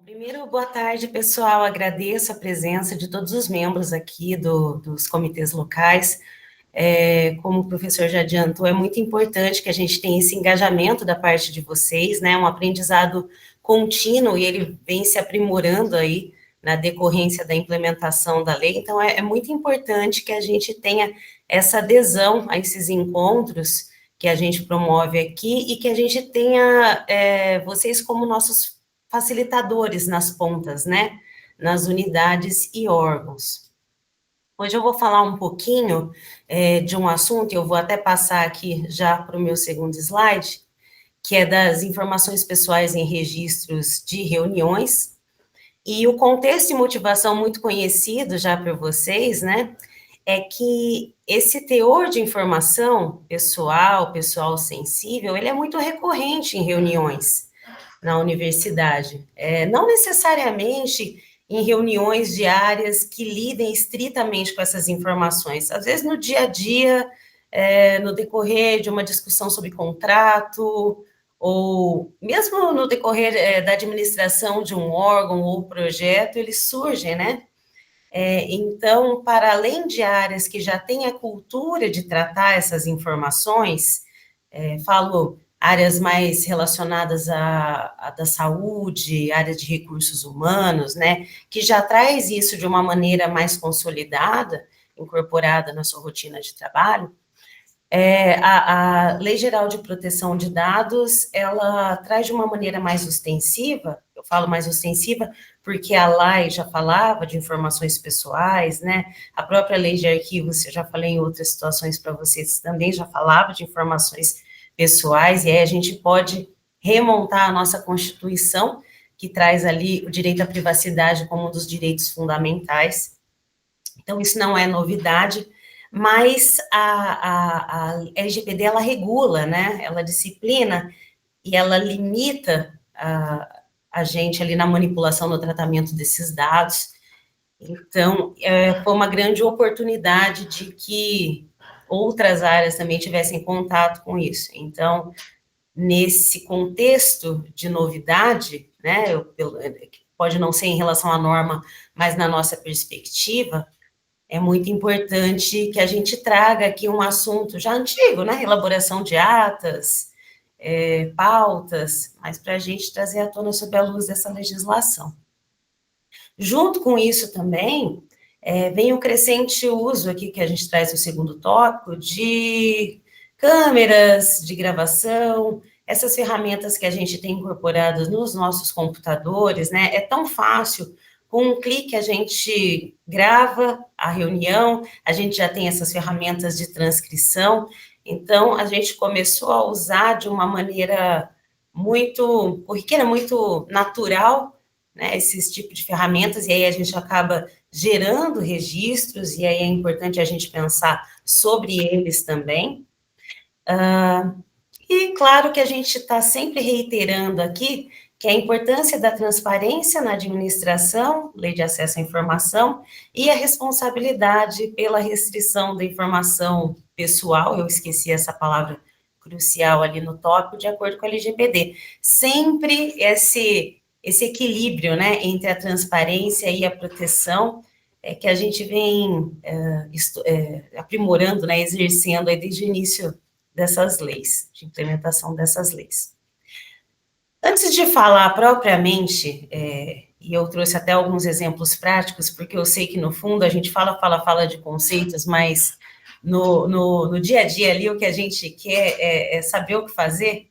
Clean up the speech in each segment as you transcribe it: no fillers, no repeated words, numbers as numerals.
Primeiro, boa tarde, pessoal. Agradeço a presença de todos os membros aqui dos comitês locais. Como o professor já adiantou, é muito importante que a gente tenha esse engajamento da parte de vocês, né? Um aprendizado contínuo e ele vem se aprimorando aí na decorrência da implementação da lei. Então, é muito importante que a gente tenha essa adesão a esses encontros que a gente promove aqui e que a gente tenha vocês como nossos facilitadores nas pontas, né? Nas unidades e órgãos. Hoje eu vou falar um pouquinho de um assunto, eu vou até passar aqui já para o meu segundo slide, que é das informações pessoais em registros de reuniões, e o contexto e motivação muito conhecido já por vocês, né, é que esse teor de informação pessoal sensível, ele é muito recorrente em reuniões na universidade. Não necessariamente em reuniões diárias que lidem estritamente com essas informações. Às vezes, no dia a dia, no decorrer de uma discussão sobre contrato, ou mesmo no decorrer da administração de um órgão ou projeto, eles surgem, né? Então, para além de áreas que já têm a cultura de tratar essas informações, falo áreas mais relacionadas à da saúde, área de recursos humanos, né, que já traz isso de uma maneira mais consolidada, incorporada na sua rotina de trabalho. A Lei Geral de Proteção de Dados, ela traz de uma maneira mais ostensiva, eu falo mais ostensiva porque a lei já falava de informações pessoais, né, a própria Lei de Arquivos, eu já falei em outras situações para vocês, também já falava de informações pessoais, e aí a gente pode remontar a nossa Constituição, que traz ali o direito à privacidade como um dos direitos fundamentais. Então, isso não é novidade, mas a LGPD, ela regula, né? Ela disciplina e ela limita a gente ali na manipulação, no tratamento desses dados. Então, foi uma grande oportunidade de que outras áreas também tivessem contato com isso. Então, nesse contexto de novidade, né, pode não ser em relação à norma, mas na nossa perspectiva, é muito importante que a gente traga aqui um assunto já antigo, né? Elaboração de atas, pautas, mas para a gente trazer à tona sob a luz dessa legislação. Junto com isso também, vem o crescente uso aqui que a gente traz no segundo tópico de câmeras de gravação, essas ferramentas que a gente tem incorporadas nos nossos computadores, né? É tão fácil, com um clique a gente grava a reunião, a gente já tem essas ferramentas de transcrição, então a gente começou a usar de uma maneira muito corriqueira, muito natural, né, esses tipos de ferramentas, e aí a gente acaba gerando registros, e aí é importante a gente pensar sobre eles também. E claro que a gente está sempre reiterando aqui que a importância da transparência na administração, lei de acesso à informação, e a responsabilidade pela restrição da informação pessoal, eu esqueci essa palavra crucial ali no tópico, de acordo com a LGPD. Sempre esse equilíbrio, né, entre a transparência e a proteção, que a gente vem aprimorando, né, exercendo aí desde o início dessas leis, de implementação dessas leis. Antes de falar propriamente, e eu trouxe até alguns exemplos práticos, porque eu sei que no fundo a gente fala de conceitos, mas no dia a dia ali o que a gente quer é saber o que fazer,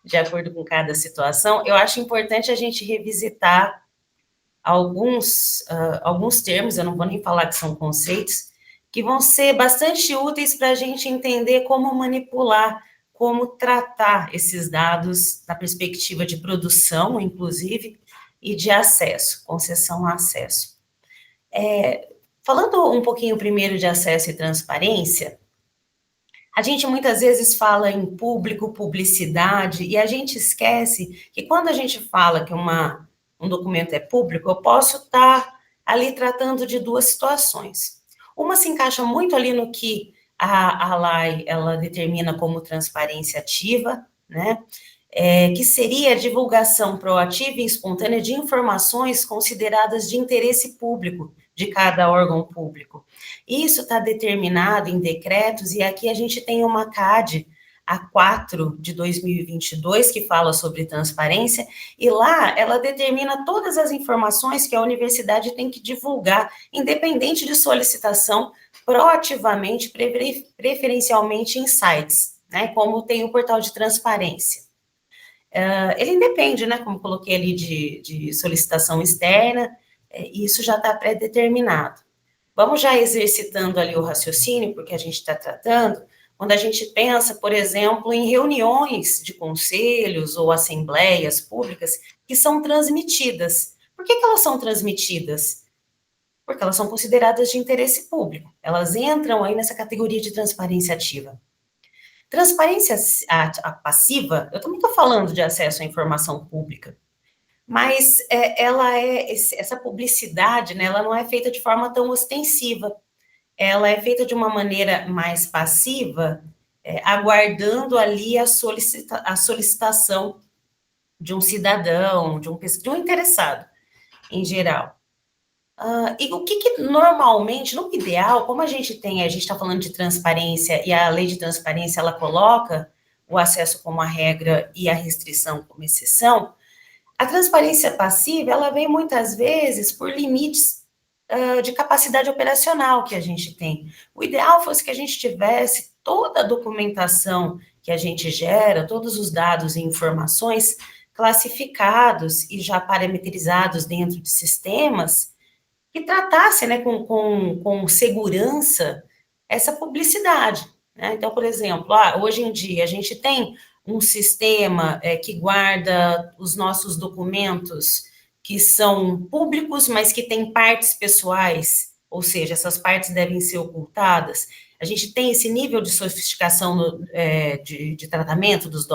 de acordo com cada situação. Eu acho importante a gente revisitar alguns termos, eu não vou nem falar que são conceitos, que vão ser bastante úteis para a gente entender como manipular, como tratar esses dados na perspectiva de produção, inclusive, e de acesso, concessão a acesso. Falando um pouquinho primeiro de acesso e transparência, a gente muitas vezes fala em público, publicidade, e a gente esquece que quando a gente fala que um documento é público, eu posso estar ali tratando de duas situações. Uma se encaixa muito ali no que a lei ela determina como transparência ativa, né? que seria a divulgação proativa e espontânea de informações consideradas de interesse público de cada órgão público. Isso está determinado em decretos, e aqui a gente tem uma CAD A4 de 2022, que fala sobre transparência, e lá ela determina todas as informações que a universidade tem que divulgar, independente de solicitação, proativamente, preferencialmente em sites, né, como tem o portal de transparência. Ele independe, né, como coloquei ali, de solicitação externa, e isso já está pré-determinado. Vamos já exercitando ali o raciocínio, porque a gente está tratando, quando a gente pensa, por exemplo, em reuniões de conselhos ou assembleias públicas que são transmitidas. Por que elas são transmitidas? Porque elas são consideradas de interesse público. Elas entram aí nessa categoria de transparência ativa. Transparência passiva, eu também estou falando de acesso à informação pública, mas essa publicidade, né, ela não é feita de forma tão ostensiva, ela é feita de uma maneira mais passiva, aguardando ali a solicitação de um cidadão, de um interessado, em geral. E o que normalmente, no ideal, como a gente está falando de transparência, e a lei de transparência, ela coloca o acesso como a regra e a restrição como exceção, a transparência passiva, ela vem muitas vezes por limites de capacidade operacional que a gente tem. O ideal fosse que a gente tivesse toda a documentação que a gente gera, todos os dados e informações classificados e já parametrizados dentro de sistemas que tratasse, né, com segurança essa publicidade, né? Então, por exemplo, hoje em dia a gente tem um sistema que guarda os nossos documentos que são públicos, mas que têm partes pessoais, ou seja, essas partes devem ser ocultadas. A gente tem esse nível de sofisticação de tratamento dos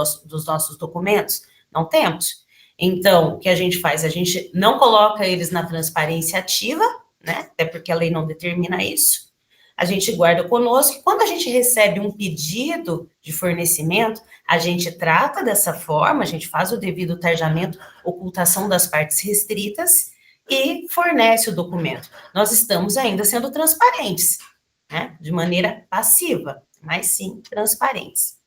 nossos documentos? Não temos. Então, o que a gente faz? A gente não coloca eles na transparência ativa, né? Até porque a lei não determina isso. A gente guarda conosco, e quando a gente recebe um pedido de fornecimento, a gente trata dessa forma, a gente faz o devido tarjamento, ocultação das partes restritas e fornece o documento. Nós estamos ainda sendo transparentes, né? De maneira passiva, mas sim transparentes.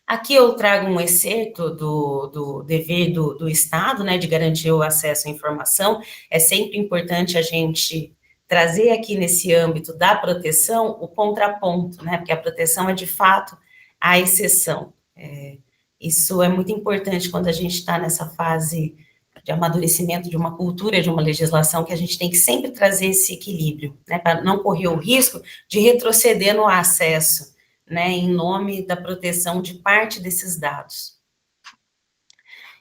Aqui eu trago um excerto do dever do Estado, né, de garantir o acesso à informação. É sempre importante a gente trazer aqui nesse âmbito da proteção o contraponto, né, porque a proteção é de fato a exceção. Isso é muito importante quando a gente está nessa fase de amadurecimento de uma cultura, de uma legislação, que a gente tem que sempre trazer esse equilíbrio, né, para não correr o risco de retroceder no acesso, né, em nome da proteção de parte desses dados.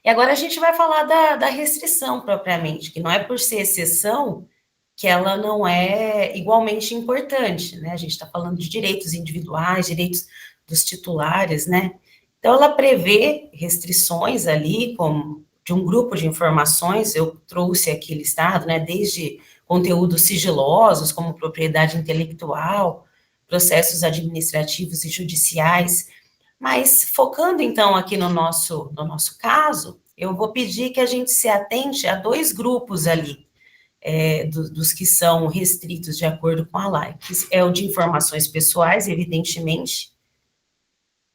E agora a gente vai falar da restrição propriamente, que não é por ser exceção que ela não é igualmente importante, né? A gente está falando de direitos individuais, direitos dos titulares, né? Então, ela prevê restrições ali, como de um grupo de informações, eu trouxe aqui listado, né? Desde conteúdos sigilosos, como propriedade intelectual, processos administrativos e judiciais, mas focando então aqui no nosso caso, eu vou pedir que a gente se atente a dois grupos ali, dos que são restritos de acordo com a lei, que é o de informações pessoais, evidentemente,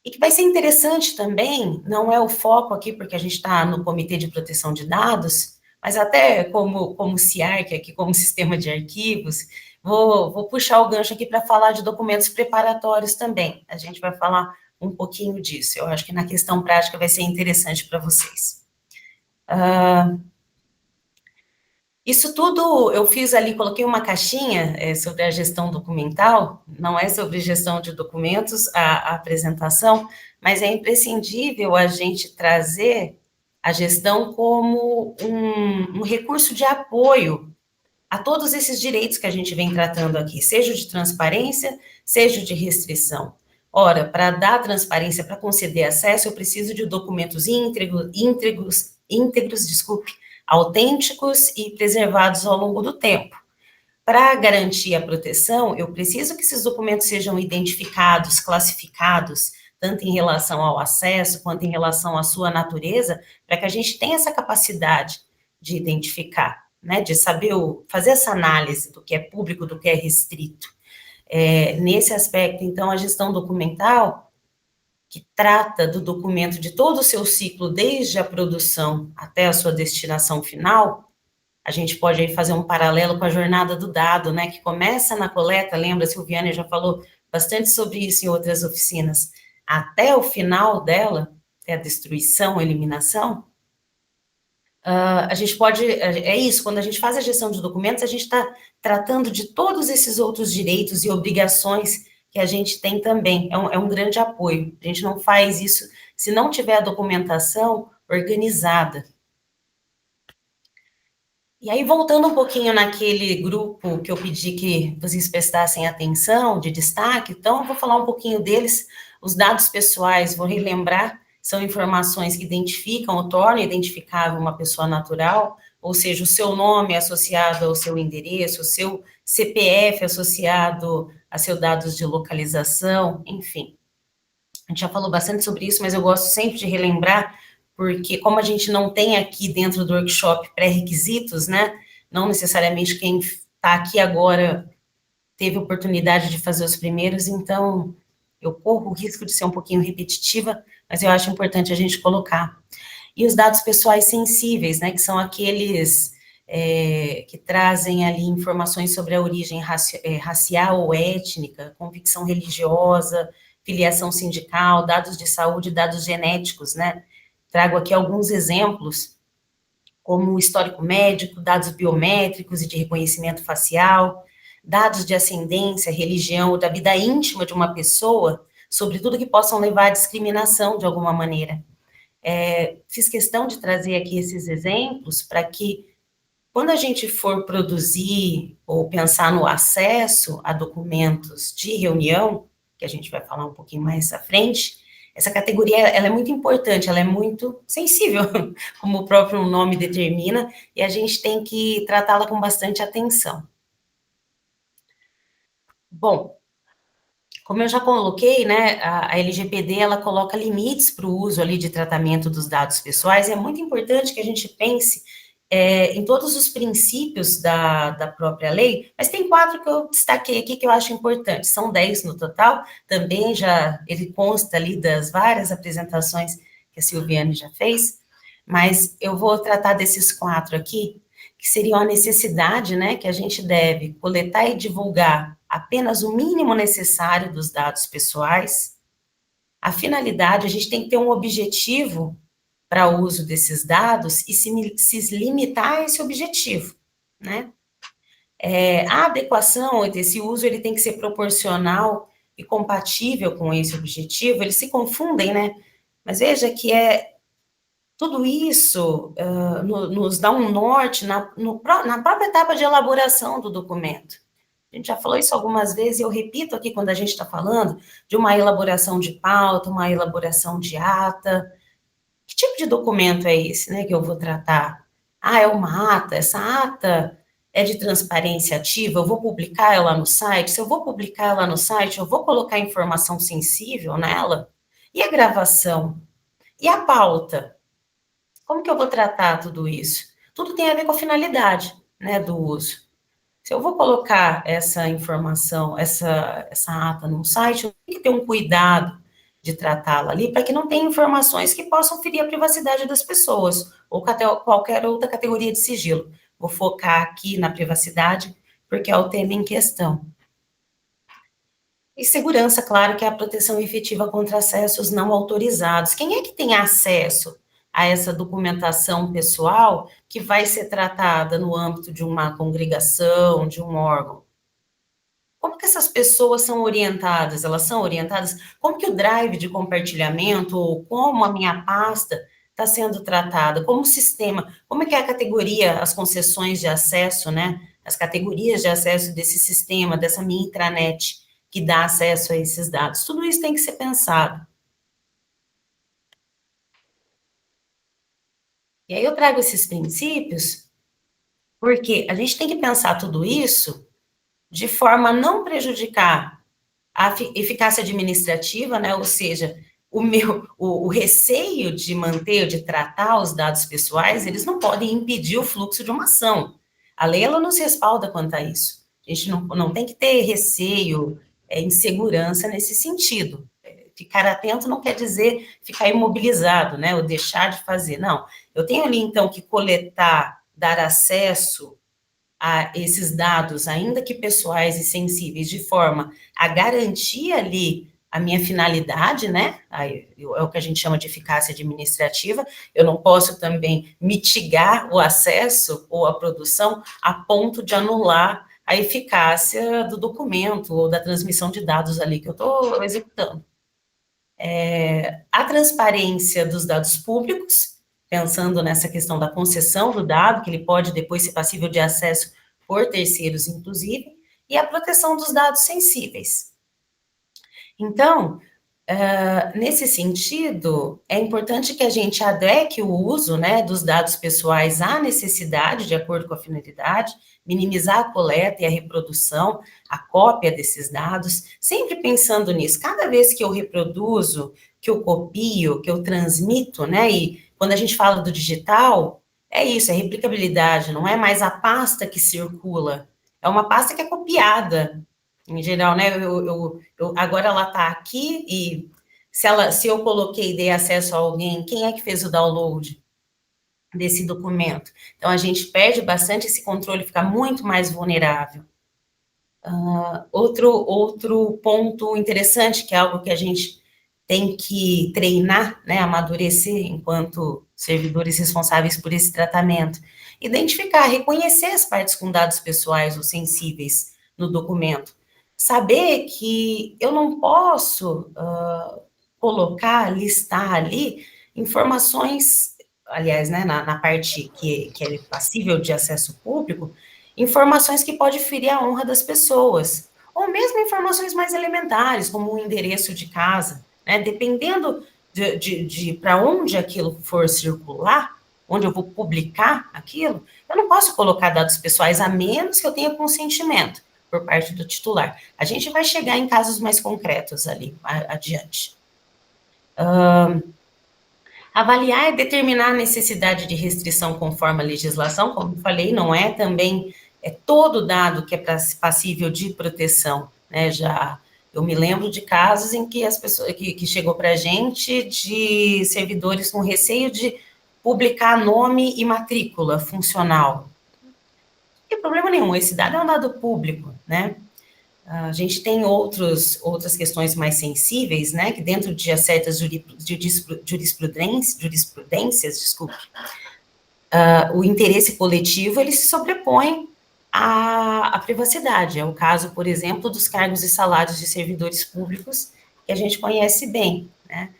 e que vai ser interessante também, não é o foco aqui, porque a gente está no Comitê de Proteção de Dados, mas até como CIARC, aqui como Sistema de Arquivos, vou puxar o gancho aqui para falar de documentos preparatórios também. A gente vai falar um pouquinho disso. Eu acho que na questão prática vai ser interessante para vocês. Isso tudo eu fiz ali, coloquei uma caixinha sobre a gestão documental, não é sobre gestão de documentos, a apresentação, mas é imprescindível a gente trazer a gestão como um recurso de apoio a todos esses direitos que a gente vem tratando aqui, seja de transparência, seja de restrição. Ora, para dar transparência, para conceder acesso, eu preciso de documentos íntegros, autênticos e preservados ao longo do tempo. Para garantir a proteção, eu preciso que esses documentos sejam identificados, classificados, tanto em relação ao acesso, quanto em relação à sua natureza, para que a gente tenha essa capacidade de identificar, né, de saber fazer essa análise do que é público, do que é restrito. Nesse aspecto, então, a gestão documental, que trata do documento de todo o seu ciclo, desde a produção até a sua destinação final, a gente pode aí fazer um paralelo com a jornada do dado, né, que começa na coleta, lembra, a Silviane já falou bastante sobre isso em outras oficinas, até o final dela, até a destruição, a eliminação. A gente pode, é isso, quando a gente faz a gestão de documentos, a gente está tratando de todos esses outros direitos e obrigações que a gente tem também, é um grande apoio. A gente não faz isso se não tiver a documentação organizada. E aí, voltando um pouquinho naquele grupo que eu pedi que vocês prestassem atenção, de destaque, então eu vou falar um pouquinho deles. Os dados pessoais, vou relembrar, são informações que identificam ou tornam identificável uma pessoa natural, ou seja, o seu nome associado ao seu endereço, o seu CPF associado a seus dados de localização, enfim. A gente já falou bastante sobre isso, mas eu gosto sempre de relembrar, porque como a gente não tem aqui dentro do workshop pré-requisitos, né, não necessariamente quem está aqui agora teve oportunidade de fazer os primeiros, então eu corro o risco de ser um pouquinho repetitiva, mas eu acho importante a gente colocar. E os dados pessoais sensíveis, né, que são aqueles que trazem ali informações sobre a origem racial ou étnica, convicção religiosa, filiação sindical, dados de saúde, dados genéticos, né? Trago aqui alguns exemplos, como o histórico médico, dados biométricos e de reconhecimento facial, dados de ascendência, religião ou da vida íntima de uma pessoa, sobretudo que possam levar à discriminação de alguma maneira. Fiz questão de trazer aqui esses exemplos para que, quando a gente for produzir ou pensar no acesso a documentos de reunião, que a gente vai falar um pouquinho mais à frente, essa categoria ela é muito importante, ela é muito sensível, como o próprio nome determina, e a gente tem que tratá-la com bastante atenção. Bom, como eu já coloquei, né, a LGPD, ela coloca limites para o uso ali de tratamento dos dados pessoais, e é muito importante que a gente pense em todos os princípios da própria lei, mas tem 4 que eu destaquei aqui que eu acho importantes, são 10 no total, também ele consta ali das várias apresentações que a Silviane já fez, mas eu vou tratar desses 4 aqui, que seriam a necessidade, né, que a gente deve coletar e divulgar apenas o mínimo necessário dos dados pessoais, a finalidade, a gente tem que ter um objetivo para o uso desses dados e se limitar a esse objetivo, né? A adequação desse uso, ele tem que ser proporcional e compatível com esse objetivo, eles se confundem, né? Mas veja que tudo isso nos dá um norte na própria etapa de elaboração do documento. A gente já falou isso algumas vezes, e eu repito aqui quando a gente está falando de uma elaboração de pauta, uma elaboração de ata. Que tipo de documento é esse, né, que eu vou tratar? É uma ata, essa ata é de transparência ativa, eu vou publicar ela no site, se eu vou publicar ela no site, eu vou colocar informação sensível nela? E a gravação? E a pauta? Como que eu vou tratar tudo isso? Tudo tem a ver com a finalidade, né, do uso. Se eu vou colocar essa informação, essa ata num site, eu tenho que ter um cuidado de tratá-la ali, para que não tenha informações que possam ferir a privacidade das pessoas, ou qualquer outra categoria de sigilo. Vou focar aqui na privacidade, porque é o tema em questão. E segurança, claro, que é a proteção efetiva contra acessos não autorizados. Quem é que tem acesso a essa documentação pessoal que vai ser tratada no âmbito de uma congregação, de um órgão? Como que essas pessoas são orientadas? Elas são orientadas? Como que o drive de compartilhamento, ou como a minha pasta está sendo tratada? Como o sistema, como é que é a categoria, as concessões de acesso, né? As categorias de acesso desse sistema, dessa minha intranet, que dá acesso a esses dados. Tudo isso tem que ser pensado. E aí eu trago esses princípios, porque a gente tem que pensar tudo isso de forma a não prejudicar a eficácia administrativa, né? Ou seja, o receio de manter, de tratar os dados pessoais, eles não podem impedir o fluxo de uma ação. A lei, ela nos respalda quanto a isso. A gente não tem que ter receio, insegurança nesse sentido. Ficar atento não quer dizer ficar imobilizado, né, ou deixar de fazer, não. Eu tenho ali, então, que coletar, dar acesso a esses dados, ainda que pessoais e sensíveis, de forma a garantir ali a minha finalidade, né? É o que a gente chama de eficácia administrativa. Eu não posso também mitigar o acesso ou a produção a ponto de anular a eficácia do documento ou da transmissão de dados ali que eu estou executando. A transparência dos dados públicos, pensando nessa questão da concessão do dado, que ele pode depois ser passível de acesso por terceiros, inclusive, e a proteção dos dados sensíveis. Então, nesse sentido, é importante que a gente adeque o uso, né, dos dados pessoais à necessidade, de acordo com a finalidade, minimizar a coleta e a reprodução, a cópia desses dados, sempre pensando nisso. Cada vez que eu reproduzo, que eu copio, que eu transmito, né, e quando a gente fala do digital, é isso, é replicabilidade, não é mais a pasta que circula, é uma pasta que é copiada, em geral, né, agora ela está aqui e se eu coloquei e dei acesso a alguém, quem é que fez o download desse documento? Então, a gente perde bastante esse controle, fica muito mais vulnerável. Outro ponto interessante, que é algo que a gente tem que treinar, né, amadurecer enquanto servidores responsáveis por esse tratamento, identificar, reconhecer as partes com dados pessoais ou sensíveis no documento, saber que eu não posso colocar, listar ali informações, aliás, né, na parte que é passível de acesso público, informações que podem ferir a honra das pessoas, ou mesmo informações mais elementares, como o endereço de casa, né, dependendo de para onde aquilo for circular, onde eu vou publicar aquilo, eu não posso colocar dados pessoais, a menos que eu tenha consentimento por parte do titular. A gente vai chegar em casos mais concretos ali, adiante. Avaliar e determinar a necessidade de restrição conforme a legislação, como eu falei, não é também todo dado que é passível de proteção, né? Eu me lembro de casos em que as pessoas que chegou para a gente de servidores com receio de publicar nome e matrícula funcional. Não tem problema nenhum, esse dado é um dado público, né? A gente tem outras questões mais sensíveis, né, que dentro de certas jurisprudências, desculpe, o interesse coletivo, ele se sobrepõe à privacidade. É o caso, por exemplo, dos cargos e salários de servidores públicos, que a gente conhece bem, né?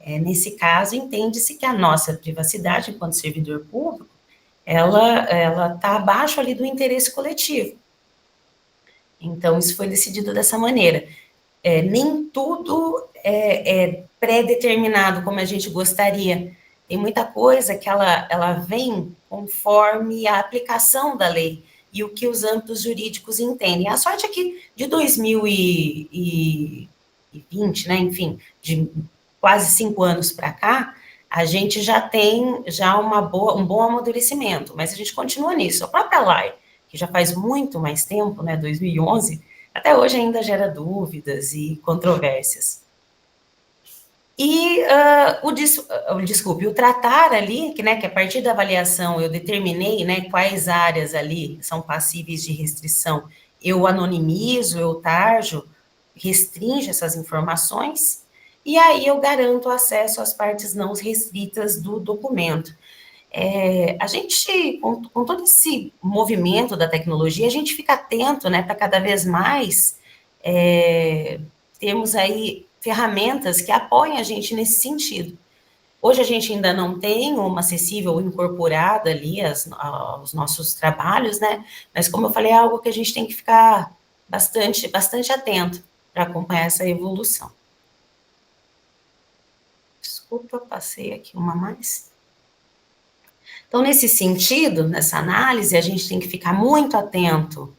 Nesse caso, entende-se que a nossa privacidade, enquanto servidor público, ela está abaixo ali do interesse coletivo. Então, isso foi decidido dessa maneira. Nem tudo é pré-determinado como a gente gostaria. Tem muita coisa que ela vem conforme a aplicação da lei e o que os âmbitos jurídicos entendem. A sorte é que de 2020, né, enfim, de quase 5 anos para cá, a gente já tem um bom amadurecimento, mas a gente continua nisso. A própria lei, que já faz muito mais tempo, né, 2011, até hoje ainda gera dúvidas e controvérsias. E o tratar ali, que a partir da avaliação eu determinei, né, quais áreas ali são passíveis de restrição, eu anonimizo, eu tarjo, restringe essas informações, e aí eu garanto acesso às partes não restritas do documento. A gente, com todo esse movimento da tecnologia, a gente fica atento, né, para cada vez mais termos aí ferramentas que apoiem a gente nesse sentido. Hoje a gente ainda não tem uma acessível incorporada ali aos nossos trabalhos, né, mas como eu falei, é algo que a gente tem que ficar bastante atento para acompanhar essa evolução. Desculpa, passei aqui uma mais. Então, nesse sentido, nessa análise, a gente tem que ficar muito atento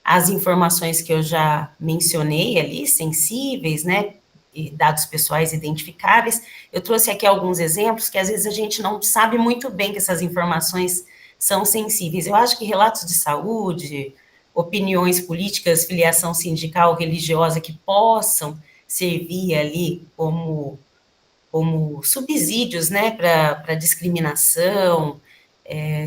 às informações que eu já mencionei ali, sensíveis, né, e dados pessoais identificáveis. Eu trouxe aqui alguns exemplos que às vezes a gente não sabe muito bem que essas informações são sensíveis. Eu acho que relatos de saúde, opiniões políticas, filiação sindical, religiosa, que possam servir ali como subsídios, né, para discriminação,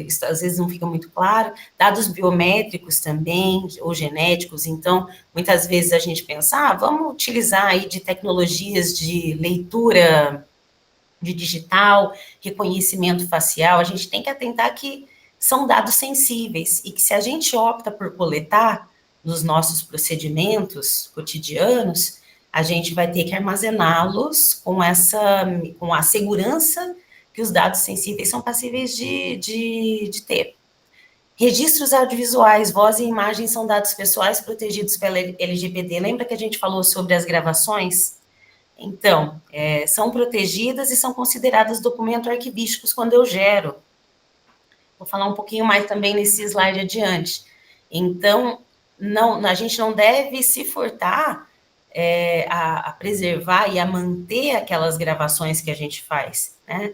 isso às vezes não fica muito claro, dados biométricos também, ou genéticos, então, muitas vezes a gente pensa, vamos utilizar aí de tecnologias de leitura de digital, reconhecimento facial, a gente tem que atentar que são dados sensíveis, e que se a gente opta por coletar nos nossos procedimentos cotidianos, a gente vai ter que armazená-los com a segurança que os dados sensíveis são passíveis de ter. Registros audiovisuais, voz e imagem são dados pessoais protegidos pela LGPD. Lembra que a gente falou sobre as gravações? Então, são protegidas e são consideradas documentos arquivísticos quando eu gero. Vou falar um pouquinho mais também nesse slide adiante. Então, a gente não deve se furtar a preservar e a manter aquelas gravações que a gente faz, né?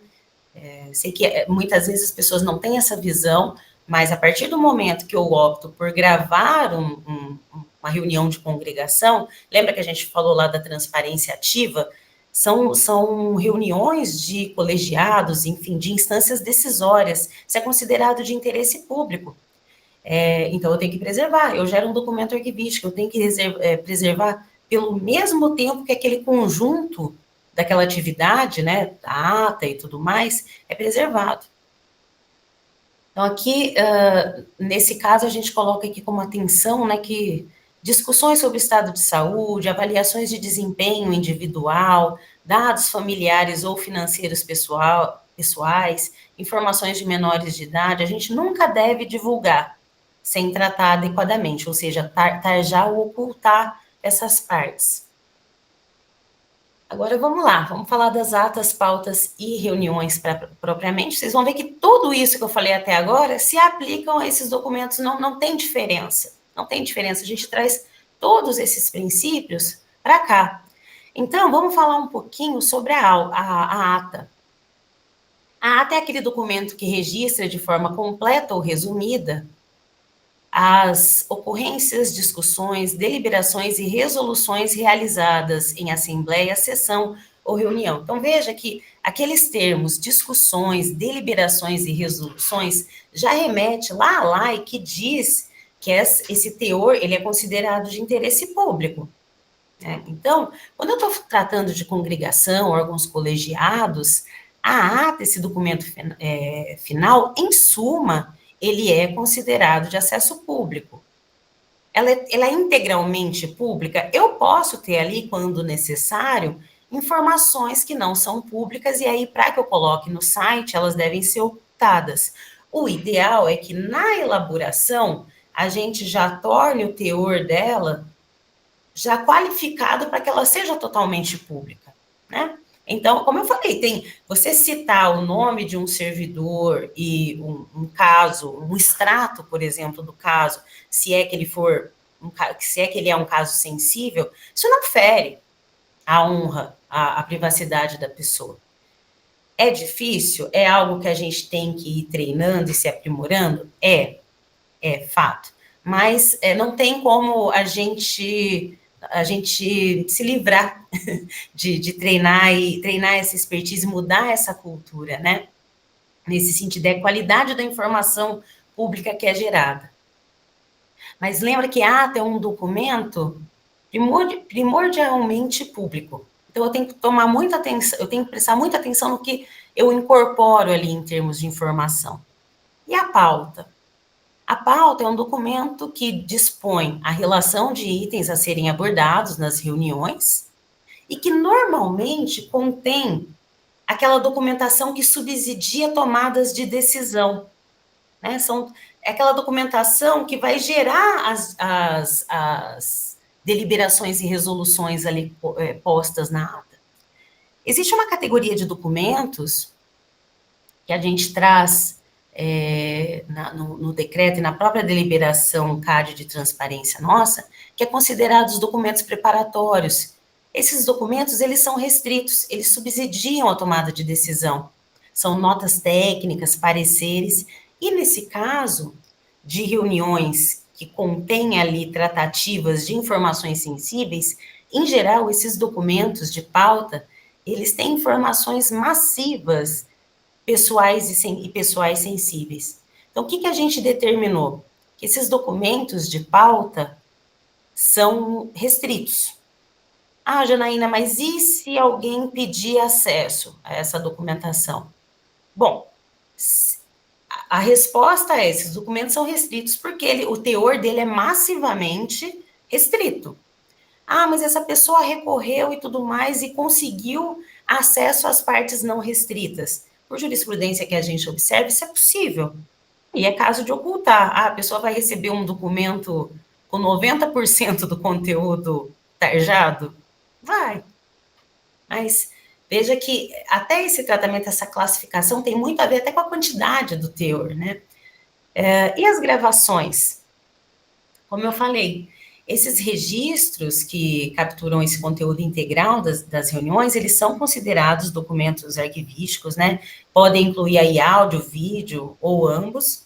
Sei que muitas vezes as pessoas não têm essa visão, mas a partir do momento que eu opto por gravar uma reunião de congregação, lembra que a gente falou lá da transparência ativa? São reuniões de colegiados, enfim, de instâncias decisórias. Isso é considerado de interesse público. Então, eu tenho que preservar. Eu gero um documento arquivístico, eu tenho que preservar pelo mesmo tempo que aquele conjunto daquela atividade, né, a ata e tudo mais, é preservado. Então, aqui, nesse caso, a gente coloca aqui como atenção, né, que discussões sobre estado de saúde, avaliações de desempenho individual, dados familiares ou financeiros pessoais, informações de menores de idade, a gente nunca deve divulgar sem tratar adequadamente, ou seja, tarjar ou ocultar essas partes. Agora, vamos lá, vamos falar das atas, pautas e reuniões propriamente. Vocês vão ver que tudo isso que eu falei até agora se aplicam a esses documentos, não tem diferença. Não tem diferença, a gente traz todos esses princípios para cá. Então, vamos falar um pouquinho sobre a ata. A ata é aquele documento que registra de forma completa ou resumida as ocorrências, discussões, deliberações e resoluções realizadas em assembleia, sessão ou reunião. Então, veja que aqueles termos, discussões, deliberações e resoluções, já remete lá à lei que diz que esse teor ele é considerado de interesse público. Então, quando eu estou tratando de congregação, órgãos colegiados, a ata, esse documento final, em suma, ele é considerado de acesso público. Ela é integralmente pública. Eu posso ter ali, quando necessário, informações que não são públicas, e aí, para que eu coloque no site, elas devem ser ocultadas. O ideal é que, na elaboração, a gente já torne o teor dela já qualificado para que ela seja totalmente pública, né? Então, como eu falei, você citar o nome de um servidor e um caso, um extrato, por exemplo, do caso, se é que ele é um caso sensível, isso não fere a honra, a privacidade da pessoa. É difícil? É algo que a gente tem que ir treinando e se aprimorando? É fato. Mas não tem como a gente se livrar de treinar essa expertise, mudar essa cultura, né? Nesse sentido, é a qualidade da informação pública que é gerada. Mas lembra que a ata é um documento primordialmente público. Então, eu tenho que tomar muita atenção, eu tenho que prestar muita atenção no que eu incorporo ali em termos de informação. E a pauta? A pauta é um documento que dispõe a relação de itens a serem abordados nas reuniões e que normalmente contém aquela documentação que subsidia tomadas de decisão, né? É aquela documentação que vai gerar as deliberações e resoluções ali postas na ata. Existe uma categoria de documentos que a gente traz no decreto e na própria deliberação CAD de transparência nossa, que é considerado os documentos preparatórios, Esses documentos, eles são restritos, eles subsidiam a tomada de decisão. São notas técnicas, pareceres, e nesse caso de reuniões que contêm ali tratativas de informações sensíveis, em geral, esses documentos de pauta, eles têm informações massivas pessoais e pessoais sensíveis. Então, o que a gente determinou? Que esses documentos de pauta são restritos. Ah, Janaína, mas e se alguém pedir acesso a essa documentação? Bom, a resposta é: esses documentos são restritos porque o teor dele é massivamente restrito. Ah, mas essa pessoa recorreu e tudo mais e conseguiu acesso às partes não restritas. Por jurisprudência que a gente observa, isso é possível. E é caso de ocultar. Ah, a pessoa vai receber um documento com 90% do conteúdo tarjado? Vai. Mas veja que até esse tratamento, essa classificação tem muito a ver até com a quantidade do teor, né? E as gravações? Como eu falei, esses registros que capturam esse conteúdo integral das reuniões, eles são considerados documentos arquivísticos, né? Podem incluir aí áudio, vídeo ou ambos.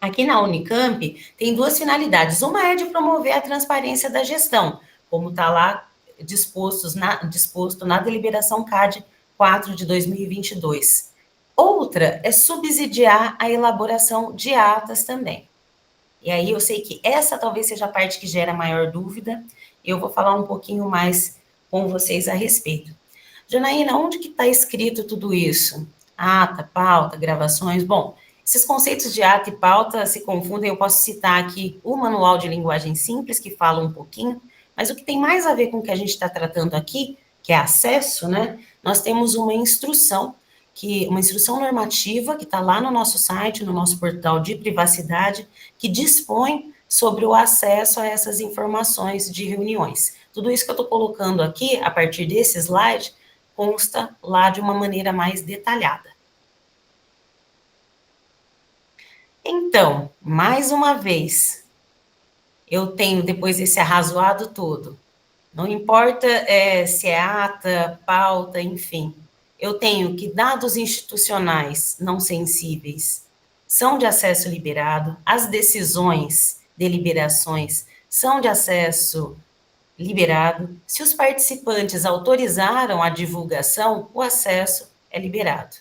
Aqui na Unicamp tem duas finalidades. Uma é de promover a transparência da gestão, como está lá disposto na deliberação CAD 4 de 2022. Outra é subsidiar a elaboração de atas também. E aí eu sei que essa talvez seja a parte que gera maior dúvida. Eu vou falar um pouquinho mais com vocês a respeito. Janaína, onde que está escrito tudo isso? Ata, pauta, gravações? Bom, esses conceitos de ata e pauta se confundem. Eu posso citar aqui o Manual de Linguagem Simples, que fala um pouquinho, mas o que tem mais a ver com o que a gente está tratando aqui, que é acesso, né? Nós temos uma instrução normativa que está lá no nosso site, no nosso portal de privacidade, que dispõe sobre o acesso a essas informações de reuniões. Tudo isso que eu estou colocando aqui, a partir desse slide, consta lá de uma maneira mais detalhada. Então, mais uma vez, eu tenho, depois desse arrazoado todo, não importa se é ata, pauta, enfim, eu tenho que dados institucionais não sensíveis são de acesso liberado, as decisões, deliberações, são de acesso liberado. Se os participantes autorizaram a divulgação, o acesso é liberado.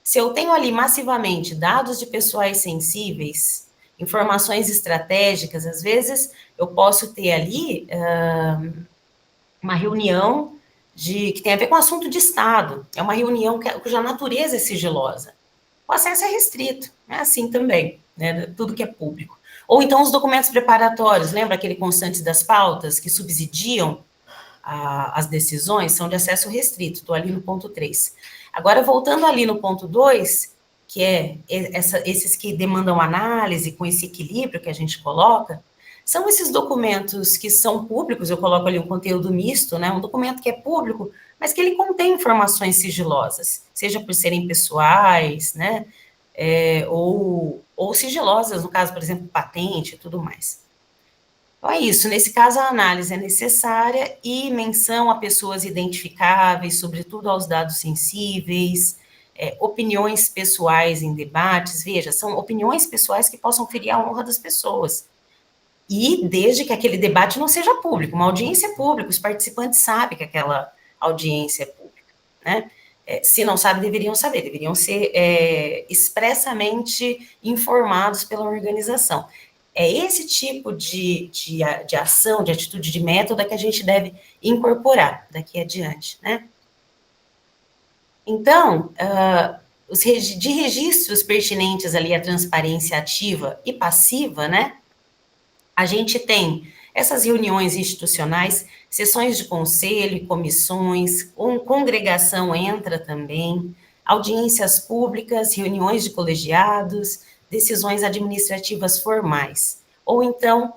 Se eu tenho ali massivamente dados de pessoais sensíveis, informações estratégicas, às vezes eu posso ter ali uma reunião que tem a ver com assunto de Estado, é uma reunião cuja natureza é sigilosa. O acesso é restrito, é assim também, né, tudo que é público. Ou então os documentos preparatórios, lembra aquele constante das pautas que subsidiam as decisões, são de acesso restrito, estou ali no ponto 3. Agora, voltando ali no ponto 2, que é esses que demandam análise, com esse equilíbrio que a gente coloca, são esses documentos que são públicos, eu coloco ali um conteúdo misto, né, um documento que é público, mas que ele contém informações sigilosas, seja por serem pessoais, né, ou sigilosas, no caso, por exemplo, patente e tudo mais. Então, é isso. Nesse caso, a análise é necessária e menção a pessoas identificáveis, sobretudo aos dados sensíveis, opiniões pessoais em debates. Veja, são opiniões pessoais que possam ferir a honra das pessoas. E desde que aquele debate não seja público, uma audiência é pública, os participantes sabem que aquela audiência é pública, né? Se não sabem, deveriam saber, deveriam ser expressamente informados pela organização. É esse tipo de ação, de atitude, de método que a gente deve incorporar daqui adiante, né? Então, de registros pertinentes ali à transparência ativa e passiva, né? A gente tem essas reuniões institucionais, sessões de conselho e comissões, congregação entra também, audiências públicas, reuniões de colegiados, decisões administrativas formais, ou então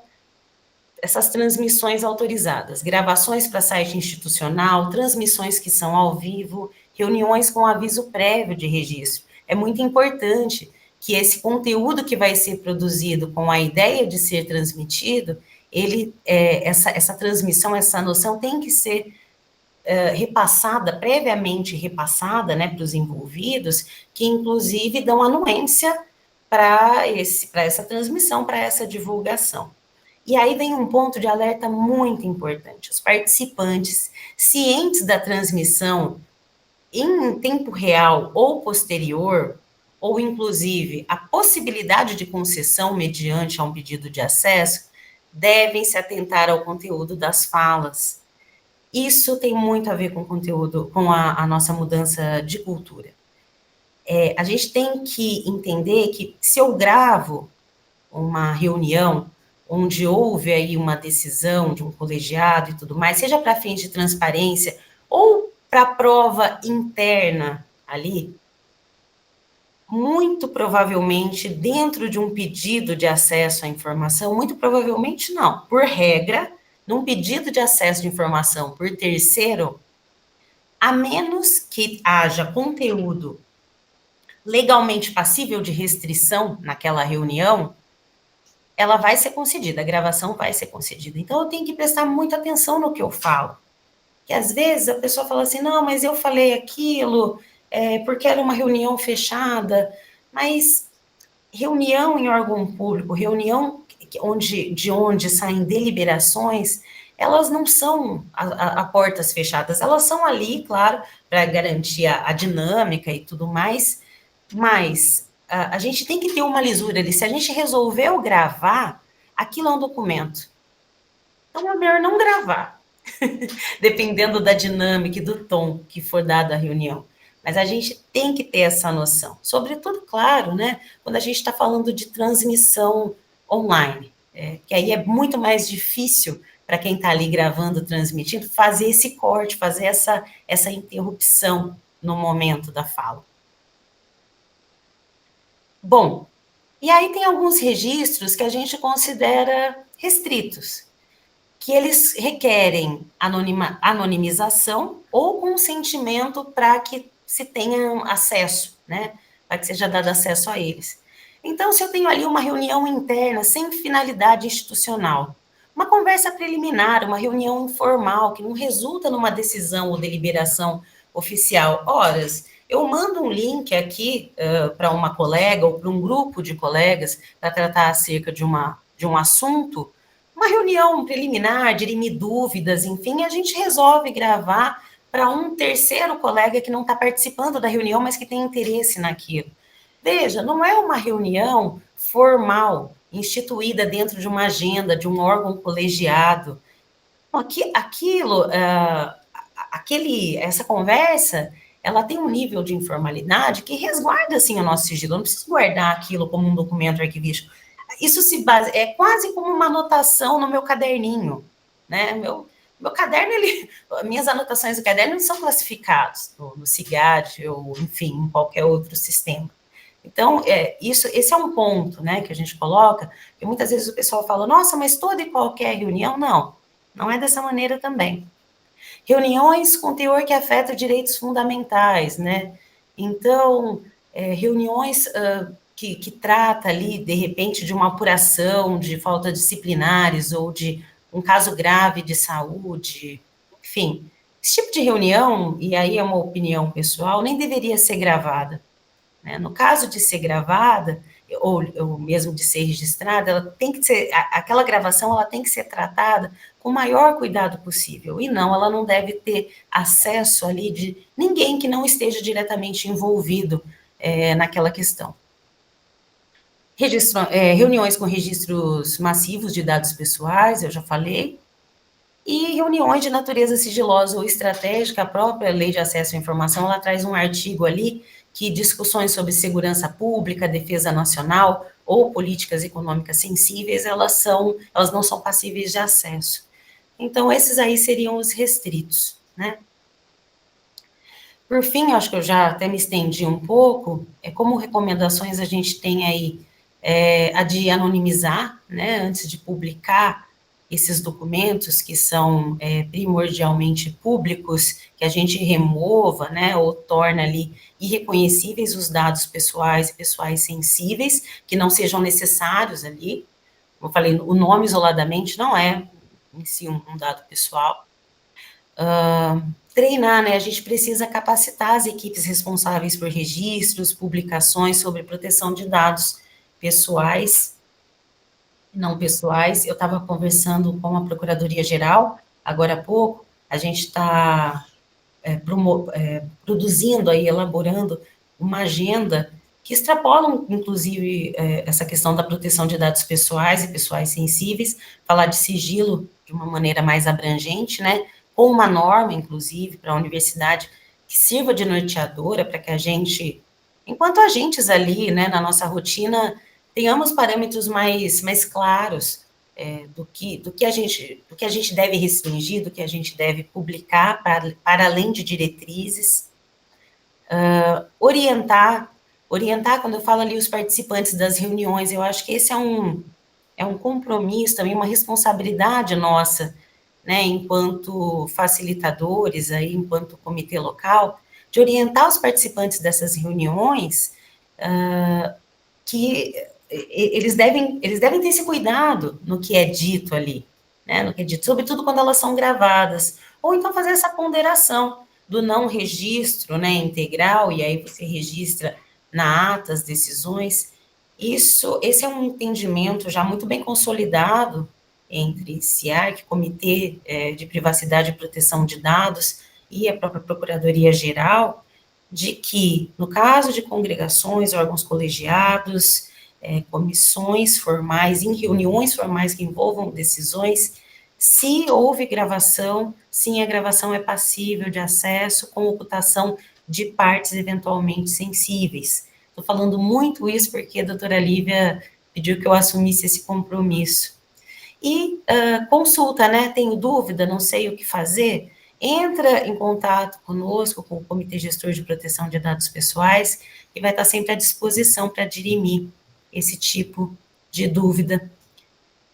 essas transmissões autorizadas, gravações para site institucional, transmissões que são ao vivo, reuniões com aviso prévio de registro. É muito importante que esse conteúdo que vai ser produzido com a ideia de ser transmitido, essa transmissão, essa noção tem que ser repassada, previamente repassada, né, para os envolvidos, que inclusive dão anuência para essa transmissão, para essa divulgação. E aí vem um ponto de alerta muito importante. Os participantes, cientes da transmissão em tempo real ou posterior, ou inclusive a possibilidade de concessão mediante a um pedido de acesso, devem se atentar ao conteúdo das falas. Isso tem muito a ver com o conteúdo, com a nossa mudança de cultura. A gente tem que entender que se eu gravo uma reunião onde houve aí uma decisão de um colegiado e tudo mais, seja para fins de transparência ou para prova interna ali, muito provavelmente dentro de um pedido de acesso à informação, muito provavelmente não, por regra, num pedido de acesso de informação por terceiro, a menos que haja conteúdo legalmente passível de restrição naquela reunião, ela vai ser concedida, a gravação vai ser concedida. Então, eu tenho que prestar muita atenção no que eu falo. Que às vezes a pessoa fala assim, não, mas eu falei aquilo porque era uma reunião fechada, mas reunião em órgão público, reunião de onde saem deliberações, elas não são a portas fechadas, elas são ali, claro, para garantir a dinâmica e tudo mais, mas a gente tem que ter uma lisura ali. Se a gente resolveu gravar, aquilo é um documento. Então é melhor não gravar, dependendo da dinâmica e do tom que for dado à reunião. Mas a gente tem que ter essa noção. Sobretudo, claro, né, quando a gente está falando de transmissão online, que aí é muito mais difícil para quem está ali gravando, transmitindo, fazer esse corte, fazer essa interrupção no momento da fala. Bom, e aí tem alguns registros que a gente considera restritos, que eles requerem anonimização ou consentimento para que se tenha acesso, né? Para que seja dado acesso a eles. Então, se eu tenho ali uma reunião interna sem finalidade institucional, uma conversa preliminar, uma reunião informal que não resulta numa decisão ou deliberação oficial, horas, eu mando um link aqui para uma colega ou para um grupo de colegas para tratar acerca de um assunto, uma reunião preliminar, dirimir dúvidas, enfim, a gente resolve gravar para um terceiro colega que não está participando da reunião, mas que tem interesse naquilo. Veja, não é uma reunião formal, instituída dentro de uma agenda, de um órgão colegiado. Essa conversa, ela tem um nível de informalidade que resguarda, assim, o nosso sigilo. Eu não preciso guardar aquilo como um documento arquivístico. Isso é quase como uma anotação no meu caderninho, né? Meu caderno, minhas anotações do caderno não são classificadas no CIGAD ou, enfim, em qualquer outro sistema. Então, esse é um ponto, né, que a gente coloca, que muitas vezes o pessoal fala, nossa, mas toda e qualquer reunião, não é dessa maneira também. Reuniões com teor que afeta direitos fundamentais, né? Então, reuniões que trata ali, de repente, de uma apuração de falta disciplinares ou de um caso grave de saúde, enfim. Esse tipo de reunião, e aí é uma opinião pessoal, nem deveria ser gravada, né? No caso de ser gravada, ou mesmo de ser registrada, ela tem que ser, aquela gravação ela tem que ser tratada com o maior cuidado possível, e ela não deve ter acesso ali de ninguém que não esteja diretamente envolvido naquela questão. Reuniões com registros massivos de dados pessoais, eu já falei, e reuniões de natureza sigilosa ou estratégica, a própria Lei de Acesso à Informação, ela traz um artigo ali que discussões sobre segurança pública, defesa nacional ou políticas econômicas sensíveis, elas não são passíveis de acesso. Então, esses aí seriam os restritos, né? Por fim, acho que eu já até me estendi um pouco, como recomendações a gente tem aí a de anonimizar, né, antes de publicar esses documentos que são primordialmente públicos, que a gente remova, né, ou torna ali irreconhecíveis os dados pessoais e pessoais sensíveis, que não sejam necessários ali. eu falei, o nome isoladamente não é em si um dado pessoal. Treinar, né? A gente precisa capacitar as equipes responsáveis por registros, publicações sobre proteção de dados pessoais e não pessoais. Eu estava conversando com a Procuradoria-Geral, agora há pouco, a gente está produzindo aí, elaborando uma agenda que extrapolam, inclusive, essa questão da proteção de dados pessoais e pessoais sensíveis, falar de sigilo de uma maneira mais abrangente, né, com uma norma, inclusive, para a universidade, que sirva de norteadora para que a gente, enquanto agentes ali, né, na nossa rotina, tenhamos parâmetros mais claros do que a gente deve restringir, do que a gente deve publicar para além de diretrizes, orientar, quando eu falo ali os participantes das reuniões, eu acho que esse é um compromisso também, uma responsabilidade nossa, né, enquanto facilitadores, aí, enquanto comitê local, de orientar os participantes dessas reuniões que eles devem ter esse cuidado no que é dito ali, né, no que é dito, sobretudo quando elas são gravadas, ou então fazer essa ponderação do não registro, né, integral, e aí você registra na ata as decisões. Esse é um entendimento já muito bem consolidado entre CIARC, Comitê de Privacidade e Proteção de Dados, e a própria Procuradoria-Geral, de que, no caso de congregações, órgãos colegiados, comissões formais, em reuniões formais que envolvam decisões, se houve gravação, sim, a gravação é passível de acesso com ocultação de partes eventualmente sensíveis. Estou falando muito isso porque a doutora Lívia pediu que eu assumisse esse compromisso. E consulta, né? Tenho dúvida, não sei o que fazer. Entra em contato conosco, com o Comitê Gestor de Proteção de Dados Pessoais, e vai estar sempre à disposição para dirimir esse tipo de dúvida.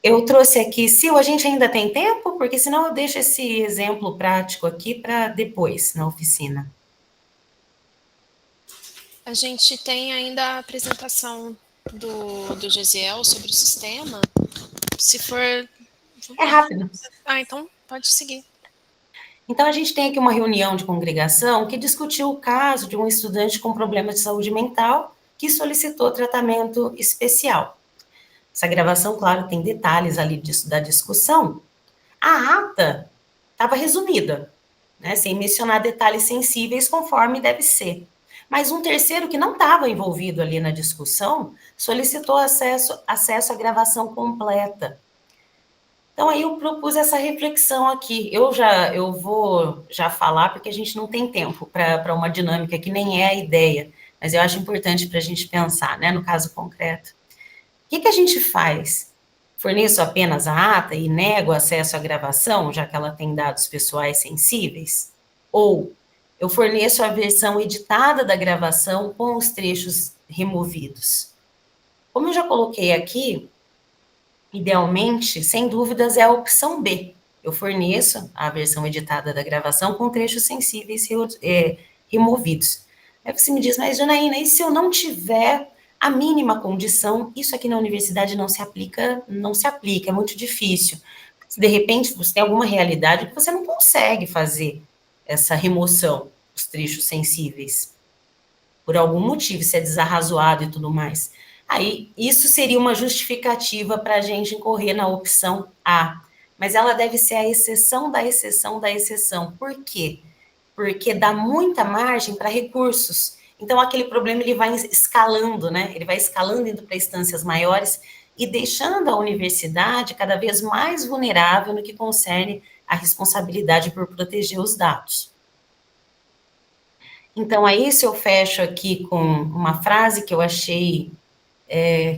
Eu trouxe aqui, Sil, a gente ainda tem tempo? Porque senão eu deixo esse exemplo prático aqui para depois, na oficina. A gente tem ainda a apresentação do Gesiel sobre o sistema. Se for... É rápido. Então pode seguir. Então, a gente tem aqui uma reunião de congregação que discutiu o caso de um estudante com problemas de saúde mental que solicitou tratamento especial. Essa gravação, claro, tem detalhes ali da discussão. A ata estava resumida, né, sem mencionar detalhes sensíveis conforme deve ser. Mas um terceiro que não estava envolvido ali na discussão solicitou acesso à gravação completa. Então, aí eu propus essa reflexão aqui. Eu vou já falar, porque a gente não tem tempo para uma dinâmica que nem é a ideia, mas eu acho importante para a gente pensar, né, no caso concreto. O que a gente faz? Forneço apenas a ata e nego acesso à gravação, já que ela tem dados pessoais sensíveis? Ou eu forneço a versão editada da gravação com os trechos removidos? Como eu já coloquei aqui, idealmente, sem dúvidas, é a opção B. Eu forneço a versão editada da gravação com trechos sensíveis removidos. Aí você me diz, mas Janaína, e se eu não tiver a mínima condição? Isso aqui na universidade não se aplica, é muito difícil. Se de repente você tem alguma realidade que você não consegue fazer essa remoção dos trechos sensíveis, por algum motivo, se é desarrazoado e tudo mais. Aí, isso seria uma justificativa para a gente incorrer na opção A, mas ela deve ser a exceção da exceção da exceção. Por quê? Porque dá muita margem para recursos. Então, aquele problema ele vai escalando, né? Ele vai escalando indo para instâncias maiores e deixando a universidade cada vez mais vulnerável no que concerne a responsabilidade por proteger os dados. Então, aí, se eu fecho aqui com uma frase que eu achei,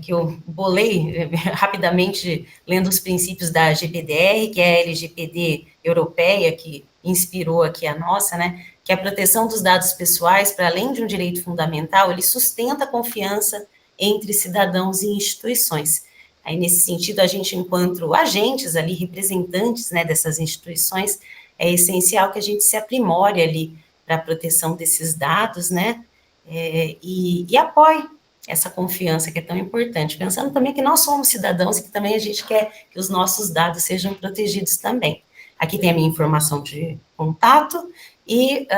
que eu bolei rapidamente, lendo os princípios da GPDR, que é a LGPD europeia, que inspirou aqui a nossa, né, que a proteção dos dados pessoais, para além de um direito fundamental, ele sustenta a confiança entre cidadãos e instituições. Aí, nesse sentido, a gente, enquanto agentes ali, representantes, né, dessas instituições, é essencial que a gente se aprimore ali para a proteção desses dados, né, e apoie essa confiança que é tão importante, pensando também que nós somos cidadãos e que também a gente quer que os nossos dados sejam protegidos também. Aqui tem a minha informação de contato e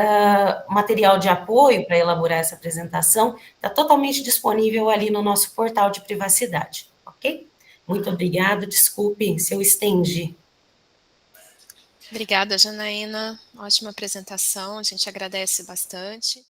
material de apoio para elaborar essa apresentação está totalmente disponível ali no nosso portal de privacidade, ok? Muito obrigada, desculpe se eu estendi. Obrigada, Janaína. Ótima apresentação, a gente agradece bastante.